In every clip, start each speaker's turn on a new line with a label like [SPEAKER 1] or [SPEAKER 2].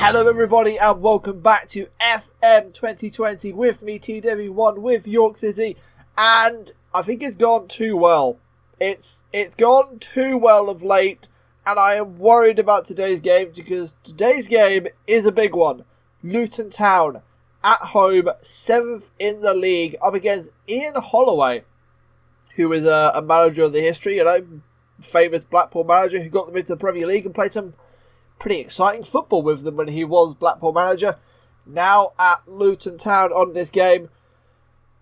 [SPEAKER 1] Hello everybody and welcome back to FM2020 with me TW1 with York City, and I think it's gone too well. It's gone too well of late, and I am worried about today's game because today's game is a big one. Luton Town at home, 7th in the league, up against Ian Holloway, who is a manager of the history, famous Blackpool manager who got them into the Premier League and played some pretty exciting football with them when he was Blackpool manager. Now at Luton Town on this game.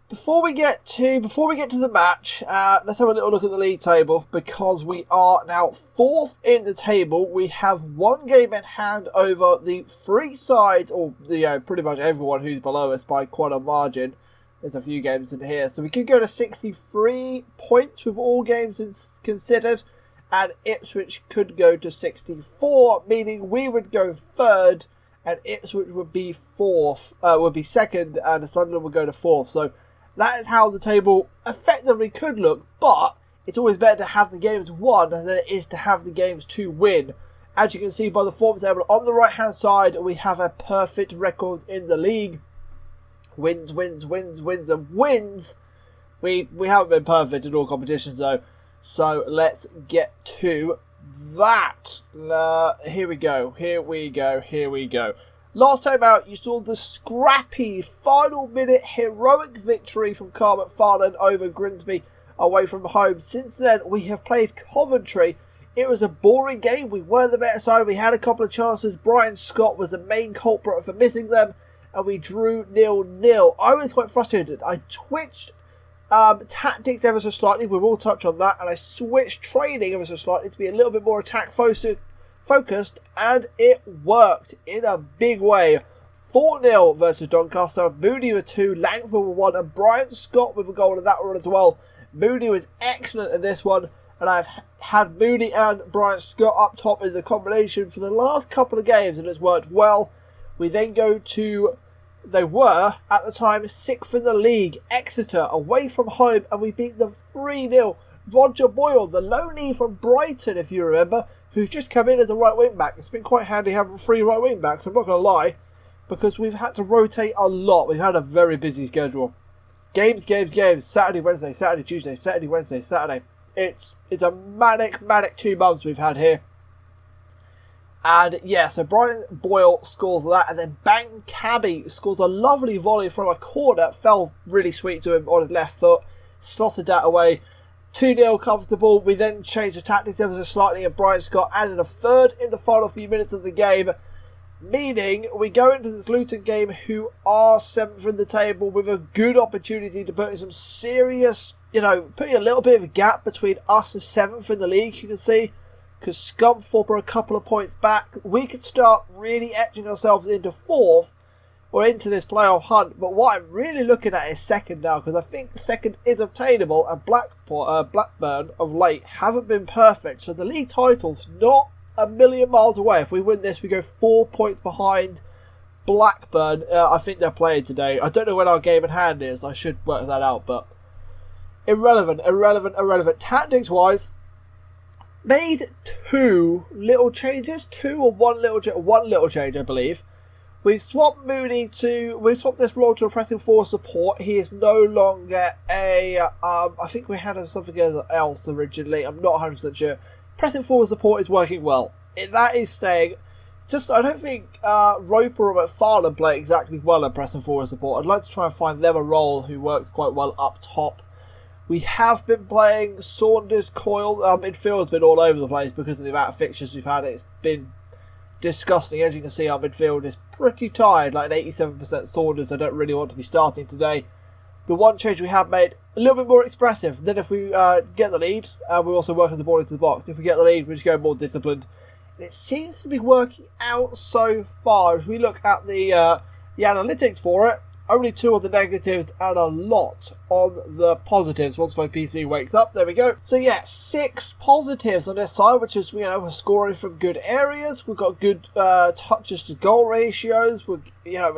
[SPEAKER 1] Before we get to the match, let's have a little look at the league table, because we are now 4th in the table. We have one game in hand over the three sides, or pretty much everyone who's below us by quite a margin. There's a few games in here, so we could go to 63 points with all games considered. And Ipswich could go to 64, meaning we would go 3rd, and Ipswich would be 4th, would be 2nd, and Sunderland would go to 4th. So that is how the table effectively could look, but it's always better to have the games won than it is to have the games to win. As you can see by the form table on the right hand side, we have a perfect record in the league. Wins, wins, wins, wins, and wins. We haven't been perfect in all competitions though. So let's get to that. Here we go. Last time out, you saw the scrappy final minute heroic victory from Carl McFarlane over Grimsby away from home. Since then, we have played Coventry. It was a boring game. We were the better side. We had a couple of chances. Brian Scott was the main culprit for missing them, and we drew 0-0. I was quite frustrated. I twitched tactics ever so slightly, we will touch on that, and I switched training ever so slightly to be a little bit more attack focused, and it worked in a big way. 4-0 versus Doncaster. Mooney with 2, Langford with 1, and Brian Scott with a goal in that one as well. Mooney was excellent in this one, and I've had Mooney and Brian Scott up top in the combination for the last couple of games, and it's worked well. We then go to, they were, at the time, 6th in the league, Exeter, away from home, and we beat them 3-0. Roger Boyle, the loanee from Brighton, if you remember, who's just come in as a right wing back. It's been quite handy having 3 right wing backs, I'm not going to lie, because we've had to rotate a lot. We've had a very busy schedule. Games, Saturday, Wednesday, Saturday, Tuesday, Saturday, Wednesday, Saturday. It's a manic 2 months we've had here. And yeah, so Brian Boyle scores that, and then Bang Cabby scores a lovely volley from a corner. Fell really sweet to him on his left foot, slotted that away. 2-0 comfortable. We then changed the tactics ever so slightly, and Brian Scott added a 3rd in the final few minutes of the game. Meaning we go into this Luton game, who are 7th in the table, with a good opportunity to put in some serious, putting a little bit of a gap between us and 7th in the league, you can see. Because Scunthorpe are a couple of points back. We could start really etching ourselves into 4th or into this playoff hunt. But what I'm really looking at is 2nd now, because I think 2nd is obtainable, and Blackburn of late haven't been perfect. So the league title's not a million miles away. If we win this, we go 4 points behind Blackburn. I think they're playing today. I don't know when our game in hand is. I should work that out, but irrelevant. Tactics-wise, made 2 little changes, 2 or 1 little change, I believe. We swapped this role to a pressing forward support. He is no longer I think we had something else originally. I'm not 100% sure. Pressing forward support is working well. That is staying. Just, I don't think Roper or McFarlane play exactly well at pressing forward support. I'd like to try and find them a role who works quite well up top. We have been playing Saunders, Coyle. Midfield has been all over the place because of the amount of fixtures we've had. It's been disgusting. As you can see, our midfield is pretty tired, like an 87% Saunders. I don't really want to be starting today. The one change we have made a little bit more expressive. Then if we get the lead, we also work on the ball into the box. If we get the lead, we just go more disciplined. And it seems to be working out so far. As we look at the analytics for it, only 2 on the negatives and a lot on the positives. Once my PC wakes up, there we go. So yeah, 6 positives on this side, which is, we're scoring from good areas. We've got good touches to goal ratios. We're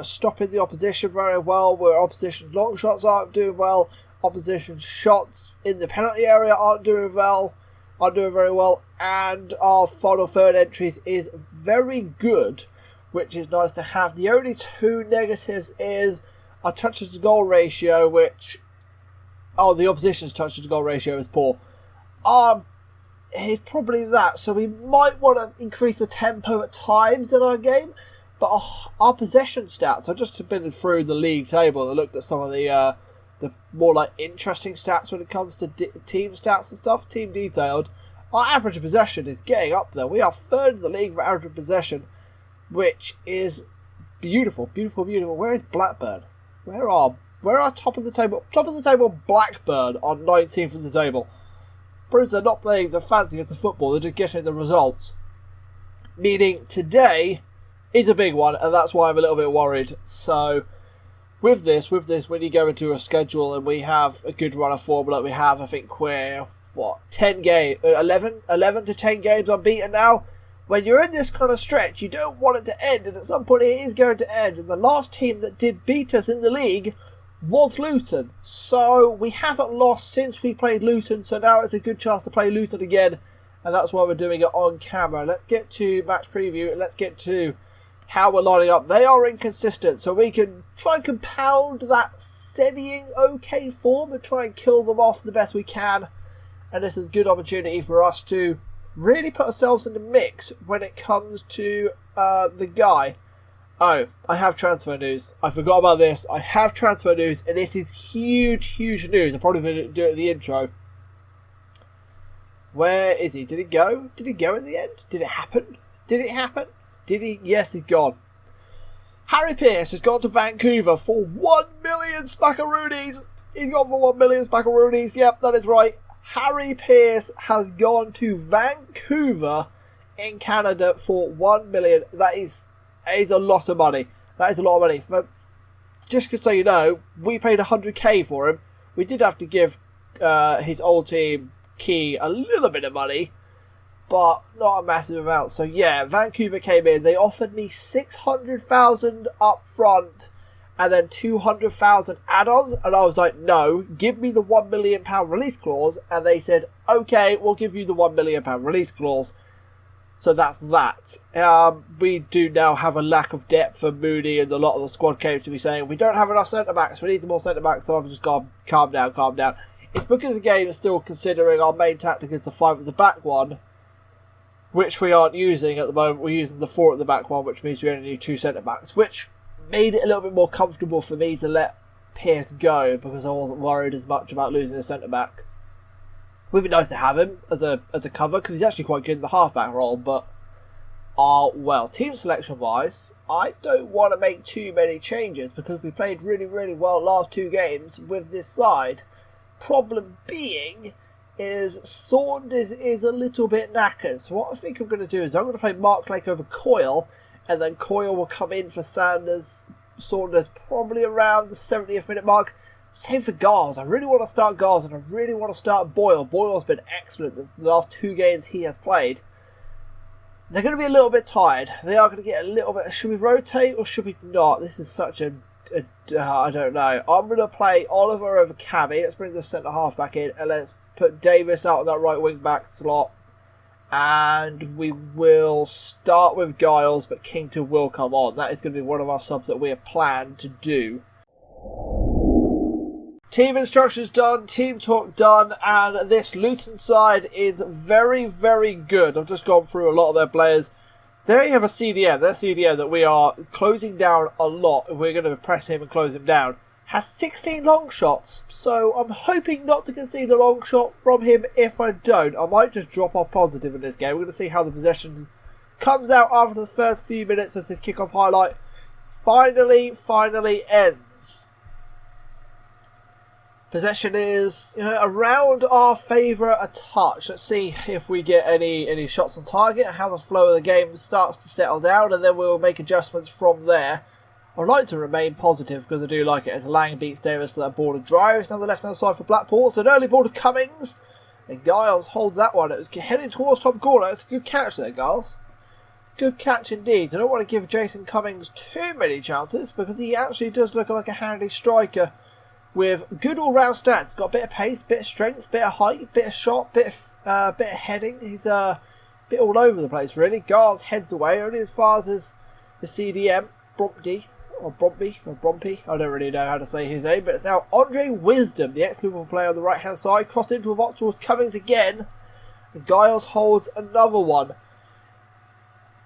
[SPEAKER 1] stopping the opposition very well. Where opposition's long shots aren't doing well. Opposition shots in the penalty area aren't doing very well. And our final third entries is very good. which is nice to have. The only two negatives is our touches to goal ratio, which... Oh, the opposition's touches to goal ratio is poor. It's probably that, so we might want to increase the tempo at times in our game, but our possession stats, I just been through the league table and looked at some of the more like interesting stats when it comes to team stats and stuff, team detailed. Our average of possession is getting up there. We are third in the league for average of possession, which is beautiful, beautiful, beautiful. Where is Blackburn? Where are top of the table? Top of the table, Blackburn on 19th of the table. Proves they're not playing the fanciest of football, they're just getting the results. Meaning today is a big one, and that's why I'm a little bit worried. So with this, when you go into a schedule and we have a good run of form like we have, I think we're 11 to 10 games unbeaten now. When you're in this kind of stretch, you don't want it to end, and at some point it is going to end. And the last team that did beat us in the league was Luton. So we haven't lost since we played Luton, so now it's a good chance to play Luton again, and that's why we're doing it on camera. Let's get to match preview, and let's get to how we're lining up. They are inconsistent, so we can try and compound that semi okay form and try and kill them off the best we can. And this is a good opportunity for us to really put ourselves in the mix when it comes to the guy. Oh, I have transfer news. I forgot about this. I have transfer news, and it is huge, huge news. I'm probably going to do it at the intro. Where is he? Did he go? Did he go in the end? Did it happen? Did it happen? Did he? Yes, he's gone. Harry Pearce has gone to Vancouver for 1 million spackaroonies. He's gone for 1 million spackaroonies. Yep, that is right. Harry Pearce has gone to Vancouver in Canada for 1 million. That is a lot of money. That is a lot of money. But just so you know, we paid 100k for him. We did have to give his old team, Key, a little bit of money, but not a massive amount. So yeah, Vancouver came in. They offered me 600,000 up front and then 200,000 add-ons, and I was like, no, give me the £1 million release clause. And they said, okay, we'll give you the £1 million release clause. So that's that. We do now have a lack of depth for Mooney, and a lot of the squad came to me saying, we don't have enough centre-backs, we need some more centre-backs, and I've just gone, calm down, calm down. It's because the game is still considering our main tactic is to fight with the back one, which we aren't using at the moment. We're using the 4 at the back one, which means we only need 2 centre-backs, which made it a little bit more comfortable for me to let Pearce go, because I wasn't worried as much about losing a centre-back. It would be nice to have him as a cover, because he's actually quite good in the half-back role, but well, team selection-wise, I don't want to make too many changes, because we played really, really well last 2 games with this side. Problem being is Saunders is a little bit knackered, so what I think I'm going to do is I'm going to play Mark Lake over Coyle, and then Coyle will come in for Saunders probably around the 70th minute mark. Same for Giles. I really want to start Giles, and I really want to start Boyle. Boyle's been excellent the last 2 games he has played. They're going to be a little bit tired. They are going to get a little bit... Should we rotate or should we not? This is such a I don't know. I'm going to play Oliver over Cabby. Let's bring the centre-half back in, and let's put Davis out on that right wing-back slot. And we will start with Giles, but Kington will come on. That is going to be one of our subs that we have planned to do. Team instructions done, team talk done, and this Luton side is very, very good. I've just gone through a lot of their players. There you have a CDM. Their CDM that we are closing down a lot. We're going to press him and close him down. Has 16 long shots, so I'm hoping not to concede a long shot from him. If I don't, I might just drop off positive in this game. We're going to see how the possession comes out after the first few minutes as this kickoff highlight finally ends. Possession is around our favour a touch. Let's see if we get any shots on target and how the flow of the game starts to settle down, and then we'll make adjustments from there. I'd like to remain positive because I do like it as Lang beats Davis to that border drive. It's now the left hand side for Blackpool. It's an early ball to Cummings, and Giles holds that one. It was heading towards top corner. It's a good catch there, Giles. Good catch indeed. I don't want to give Jason Cummings too many chances because he actually does look like a handy striker with good all-round stats. He's got a bit of pace, bit of strength, bit of height, bit of shot, bit of heading. He's a bit all over the place, really. Giles heads away only as far as the CDM, Brompy, I don't really know how to say his name, but it's now Andre Wisdom, the ex-Liverpool player on the right-hand side, crossed into a box towards Cummings again, and Giles holds another one.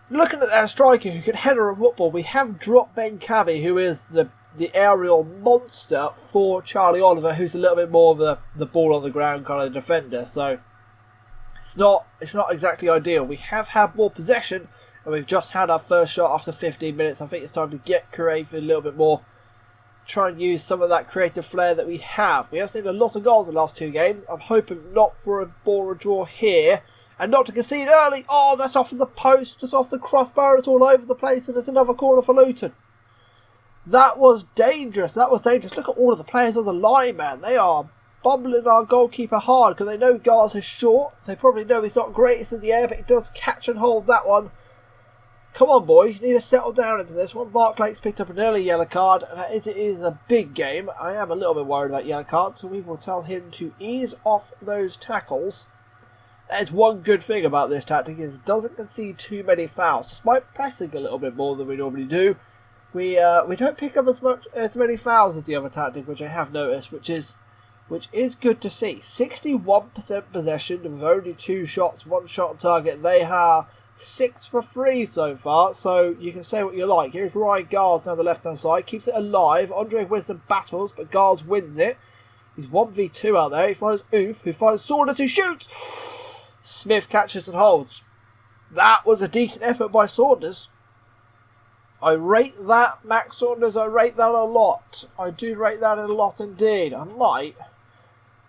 [SPEAKER 1] Looking at that striker who can header a football, we have dropped Ben Cabby, who is the aerial monster for Charlie Oliver, who's a little bit more of the ball on the ground kind of defender, so it's not exactly ideal. We have had more possession, and we've just had our first shot after 15 minutes. I think it's time to get creative a little bit more. Try and use some of that creative flair that we have. We have seen a lot of goals in the last 2 games. I'm hoping not for a ball or draw here. And not to concede early. Oh, that's off of the post. It's off the crossbar. It's all over the place. And it's another corner for Luton. That was dangerous. Look at all of the players on the line, man. They are bumbling our goalkeeper hard because they know Giles is short. They probably know he's not greatest in the air, but he does catch and hold that one. Come on, boys, you need to settle down into this one. Mark Lake's picked up an early yellow card, and it is a big game. I am a little bit worried about yellow cards, so we will tell him to ease off those tackles. That is one good thing about this tactic, is it doesn't concede too many fouls. Despite pressing a little bit more than we normally do, we don't pick up as many fouls as the other tactic, which I have noticed, which is good to see. 61% possession with only 2 shots, 1 shot on target. They are 6 for 3 so far, so you can say what you like. Here's Ryan Giles down the left hand side, keeps it alive. Andre Wisdom battles, but Giles wins it. He's 1v2 out there. He finds Oof, who finds Saunders, who shoots. Smith catches and holds. That was a decent effort by Saunders. I rate that, Max Saunders, I rate that a lot. I do rate that a lot indeed. I might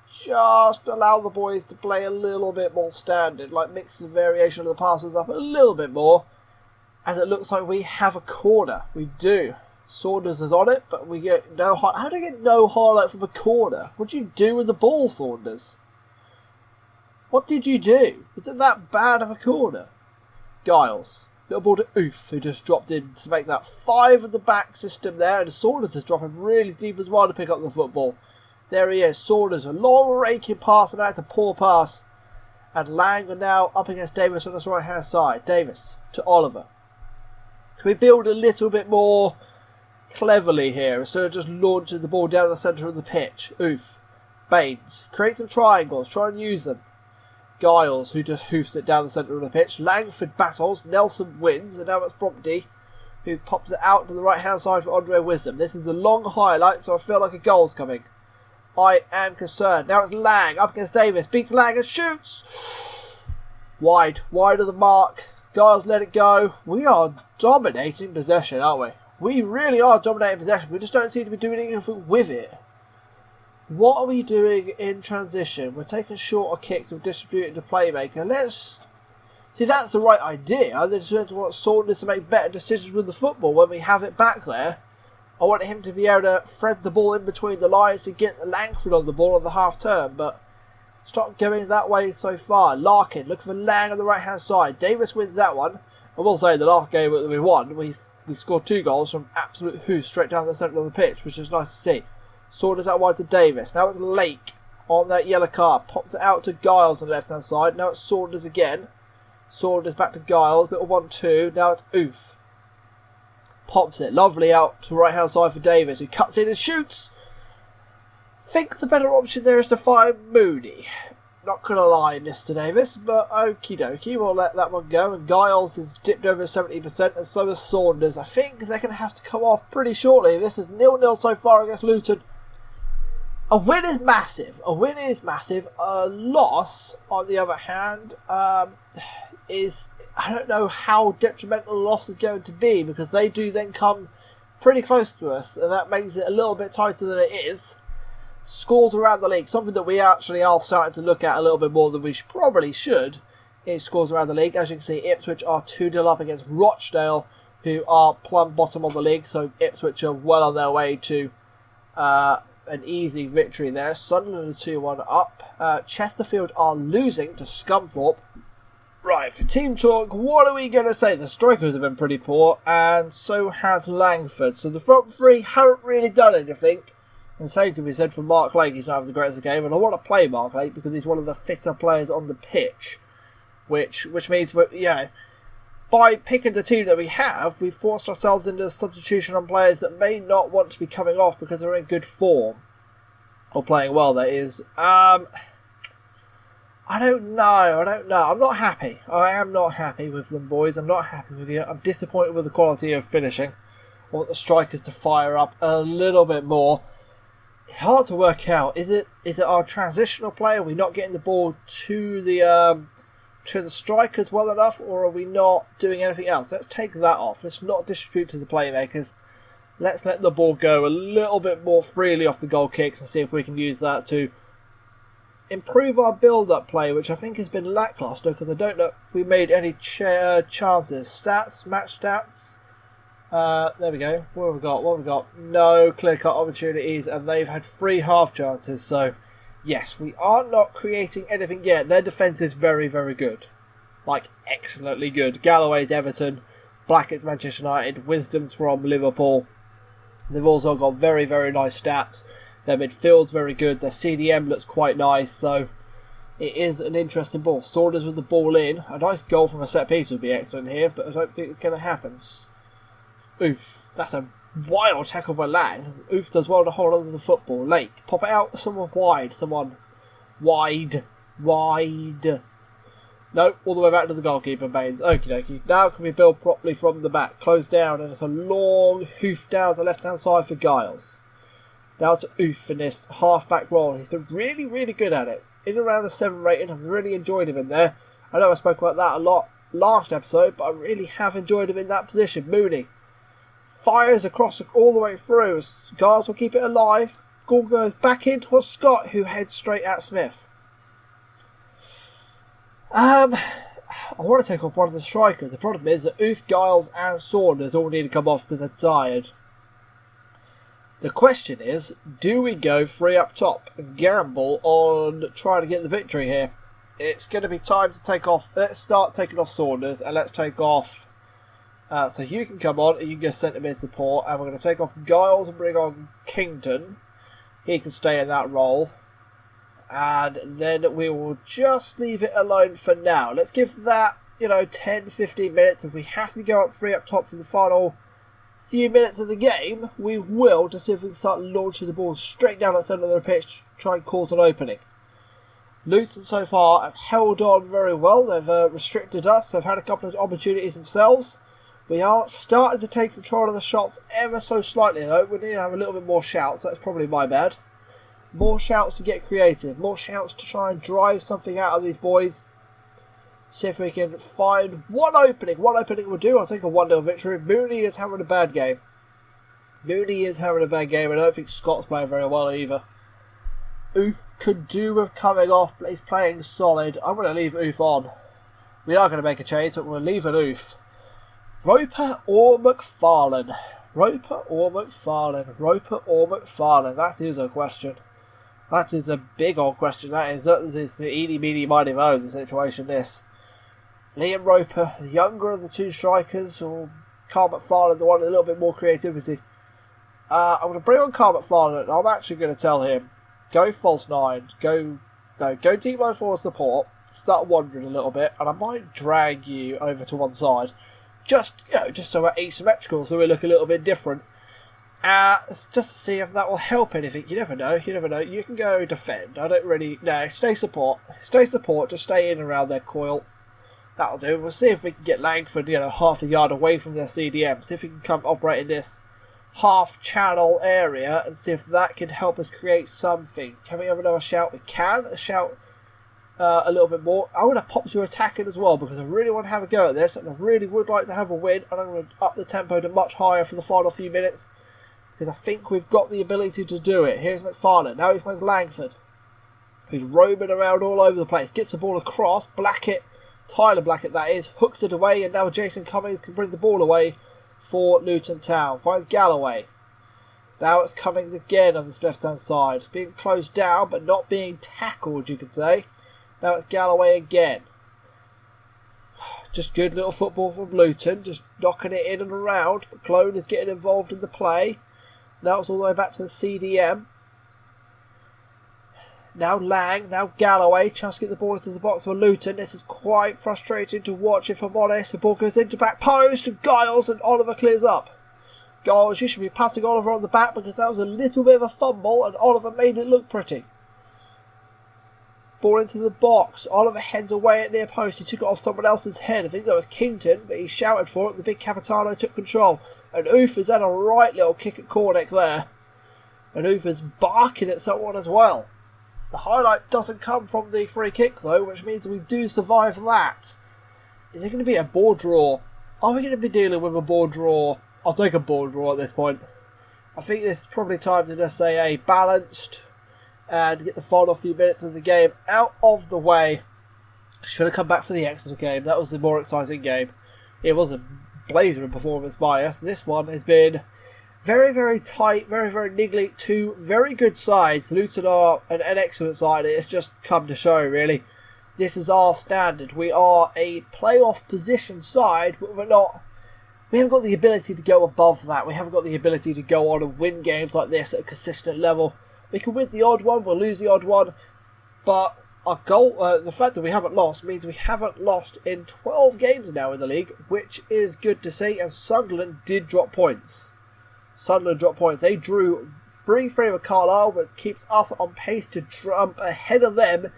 [SPEAKER 1] just allow the boys to play a little bit more standard, like mix the variation of the passes up a little bit more, as it looks like we have a corner. We do. Saunders is on it, but we get no highlight. How do you get no highlight from a corner? What did you do with the ball, Saunders? What did you do? Is it that bad of a corner? Giles. Little ball to Oof, who just dropped in to make that 5 of the back system there, and Saunders is dropping really deep as well to pick up the football. There he is, Saunders, a long raking pass, and that's a poor pass. And Lang are now up against Davis on his right hand side. Davis to Oliver. Can we build a little bit more cleverly here instead of just launching the ball down the centre of the pitch? Oof. Baines. Create some triangles, try and use them. Giles, who just hoofs it down the centre of the pitch. Langford battles, Nelson wins, and now it's Brompty, who pops it out to the right hand side for Andre Wisdom. This is a long highlight, so I feel like a goal's coming. I am concerned. Now it's Lang up against Davis. Beats Lang and shoots. Wide of the mark. Giles let it go. We are dominating possession, aren't we? We really are dominating possession. We just don't seem to be doing anything with it. What are we doing in transition? We're taking shorter kicks and distributing to playmaker. Let's see, that's the right idea. I just want Saunders to make better decisions with the football when we have it back there. I want him to be able to thread the ball in between the lines to get Langford on the ball on the half turn, but it's not going that way so far. Larkin looking for Lang on the right hand side. Davis wins that one. I will say the last game that we won, we scored 2 goals from absolute hoofs straight down the centre of the pitch, which is nice to see. Saunders out wide to Davis. Now it's Lake on that yellow card. Pops it out to Giles on the left hand side. Now it's Saunders again. Saunders back to Giles. Little 1-2. Now it's Oof. Pops it lovely out to the right hand side for Davis, who cuts in and shoots. Think the better option there is to find Mooney. Not going to lie, Mr. Davis, but okie dokie, we'll let that one go. And Giles has dipped over 70%, and so has Saunders. I think they're going to have to come off pretty shortly. This is 0-0 so far against Luton. A win is massive. A loss, on the other hand, is... I don't know how detrimental the loss is going to be, because they do then come pretty close to us, and that makes it a little bit tighter than it is. Scores around the league, something that we actually are starting to look at a little bit more than we probably should, is scores around the league. As you can see, Ipswich are 2-0 up against Rochdale, who are plumb bottom of the league, so Ipswich are well on their way to an easy victory there. Sunderland are 2-1 up. Chesterfield are losing to Scunthorpe. Right, for team talk, what are we going to say? The strikers have been pretty poor, and so has Langford. So the front three haven't really done anything. And same can be said for Mark Lake. He's not having the greatest game, and I want to play Mark Lake because he's one of the fitter players on the pitch. Which means, by picking the team that we have, we've forced ourselves into a substitution on players that may not want to be coming off because they're in good form. Or playing well, that is. I don't know. I'm not happy. I am not happy with them, boys. I'm not happy with you. I'm disappointed with the quality of finishing. I want the strikers to fire up a little bit more. It's hard to work out. Is it our transitional play? Are we not getting the ball to the strikers well enough, or are we not doing anything else? Let's take that off. Let's not distribute to the playmakers. Let's let the ball go a little bit more freely off the goal kicks and see if we can use that to improve our build-up play, which I think has been lackluster because I don't know if we made any chances. Stats, match stats. There we go. What have we got? No clear-cut opportunities, and they've had 3 half chances. So, yes, we are not creating anything yet. Their defence is very, very good. Like, excellently good. Galloway's Everton, Blackett's Manchester United, Wisdom's from Liverpool. They've also got very, very nice stats. Their midfield's very good. Their CDM looks quite nice. So, it is an interesting ball. Saunders with the ball in. A nice goal from a set piece would be excellent here, but I don't think it's going to happen. Oof, that's a wild tackle by Lang. Oof does well to hold on to the football. Lake, pop it out. Someone wide. Wide. No, all the way back to the goalkeeper, Baines. Okie dokie. Now can we build properly from the back? Close down, and it's a long hoof down the left-hand side for Giles. Now to Oof in this half-back role. He's been really, really good at it. In around a 7 rating. I've really enjoyed him in there. I know I spoke about that a lot last episode, but I really have enjoyed him in that position. Mooney fires across all the way through. Giles will keep it alive. Ball goes back in towards Scott, who heads straight at Smith. I want to take off one of the strikers. The problem is that Oof, Giles and Saunders all need to come off because they're tired. The question is, do we go 3 up top and gamble on trying to get the victory here? It's going to be time to take off. Let's start taking off Saunders and let's take off. So you can come on and you can go centre mid support, and we're going to take off Giles and bring on Kingdon. He can stay in that role. And then we will just leave it alone for now. Let's give that, 10-15 minutes. If we have to go up 3 up top for the final few minutes of the game, we will, to see if we can start launching the ball straight down the centre of the pitch to try and cause an opening. Luton so far have held on very well. They've restricted us. They've had a couple of opportunities themselves. We are starting to take control of the shots ever so slightly though. We need to have a little bit more shouts. That's probably my bad. More shouts to get creative. More shouts to try and drive something out of these boys. See if we can find one opening. One opening will do. I'll take a 1-0 victory. Mooney is having a bad game. I don't think Scott's playing very well either. Oof could do with coming off, but he's playing solid. I'm going to leave Oof on. We are going to make a change, but we'll leave an Oof. Roper or McFarlane? That is a question. That is a big old question. That is the eeny, meeny, miny, moe, the situation this. Liam Roper, the younger of the 2 strikers, or Carl McFarlane, the one with a little bit more creativity. I'm going to bring on Carl McFarlane, and I'm actually going to tell him, go false 9, go deep line forward support, start wandering a little bit, and I might drag you over to one side. Just so we're asymmetrical, so we look a little bit different. Just to see if that will help anything. You never know. You can go defend. I don't really... No, stay support. Just stay in around their coil. That'll do. We'll see if we can get Langford, half a yard away from their CDM. See if we can come operate in this half-channel area and see if that can help us create something. Can we have another shout? We can. A shout a little bit more. I'm going to pop to attacking as well because I really want to have a go at this and I really would like to have a win, and I'm going to up the tempo to much higher for the final few minutes because I think we've got the ability to do it. Here's McFarlane. Now he finds Langford, who's roaming around all over the place. Gets the ball across. Tyler Blackett that is, hooks it away, and now Jason Cummings can bring the ball away for Luton Town. Finds Galloway. Now it's Cummings again on this left-hand side. Being closed down, but not being tackled, you could say. Now it's Galloway again. Just good little football from Luton. Just knocking it in and around. Clone is getting involved in the play. Now it's all the way back to the CDM. Now Lang, now Galloway, just get the ball into the box for Luton. This is quite frustrating to watch, if I'm honest. The ball goes into back post to Giles, and Oliver clears up. Giles, you should be patting Oliver on the back because that was a little bit of a fumble, and Oliver made it look pretty. Ball into the box. Oliver heads away at near post. He took it off someone else's head. I think that was Kington, but he shouted for it. The big Capitano took control. And Ufa's had a right little kick at Cornick there. And Ufa's barking at someone as well. The highlight doesn't come from the free kick though, which means we do survive that. Is it going to be a ball draw? Are we going to be dealing with a ball draw? I'll take a ball draw at this point. I think this is probably time to just say a balanced and get the final few minutes of the game out of the way. Should have come back for the Exeter game. That was the more exciting game. It was a blazing performance by us. This one has been very, very tight, very, very niggly. Two very good sides. Luton are an excellent side. It's just come to show, really. This is our standard. We are a playoff position side, but we're not. We haven't got the ability to go above that. We haven't got the ability to go on and win games like this at a consistent level. We can win the odd one, we'll lose the odd one, but our goal, the fact that we haven't lost means we haven't lost in 12 games now in the league, which is good to see. And Sunderland did drop points. They drew 3-3 with Carlisle, but keeps us on pace to jump ahead of them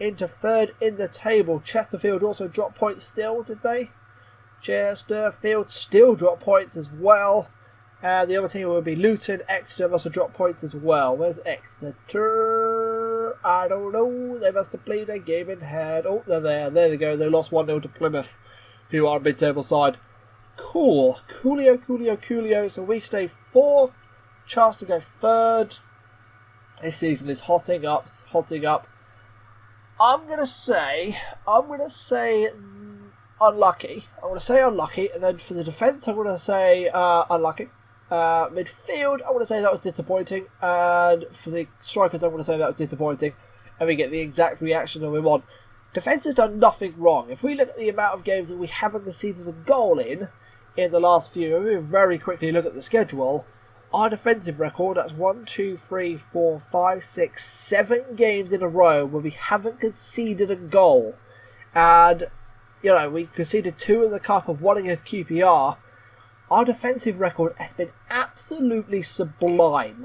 [SPEAKER 1] into third in the table. Chesterfield also dropped points still, did they? Chesterfield still dropped points as well. And the other team would be Luton. Exeter must have dropped points as well. Where's Exeter? I don't know. They must have played a game in hand. Oh, they're there. There they go. They lost 1-0 to Plymouth, who are a mid-table side. Cool. Coolio. So we stay fourth. Chance to go third. This season is hotting up. I'm gonna say unlucky. And then for the defence, I'm gonna say unlucky. Midfield, I want to say that was disappointing, and for the strikers, I want to say that was disappointing, and we get the exact reaction that we want. Defence has done nothing wrong. If we look at the amount of games that we haven't conceded a goal in the last few, and we very quickly look at the schedule, our defensive record, that's 1, 2, 3, 4, 5, 6, 7 games in a row where we haven't conceded a goal, and, you know, we conceded 2 in the Cup and 1 against QPR. Our defensive record has been absolutely sublime,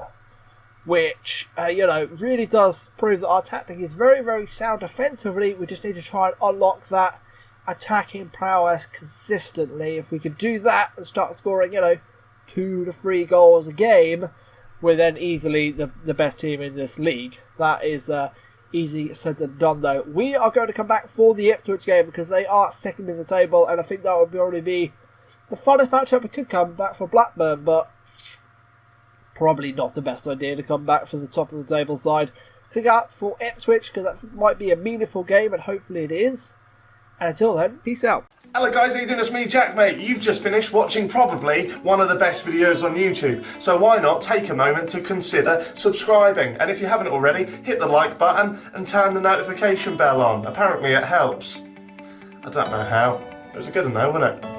[SPEAKER 1] which, really does prove that our tactic is very, very sound defensively. We just need to try and unlock that attacking prowess consistently. If we could do that and start scoring, 2 to 3 goals a game, we're then easily the best team in this league. That is easy said than done, though. We are going to come back for the Ipswich game because they are second in the table, and I think that would probably be the funnest matchup. We could come back for Blackburn, but probably not the best idea to come back for the top of the table side. Click out for Ipswich because that might be a meaningful game, and hopefully it is. And until then, peace out.
[SPEAKER 2] Hello guys, how you doing? It's me, Jack, mate. You've just finished watching probably one of the best videos on YouTube. So why not take a moment to consider subscribing? And if you haven't already, hit the like button and turn the notification bell on. Apparently it helps. I don't know how. It was good to know, wasn't it?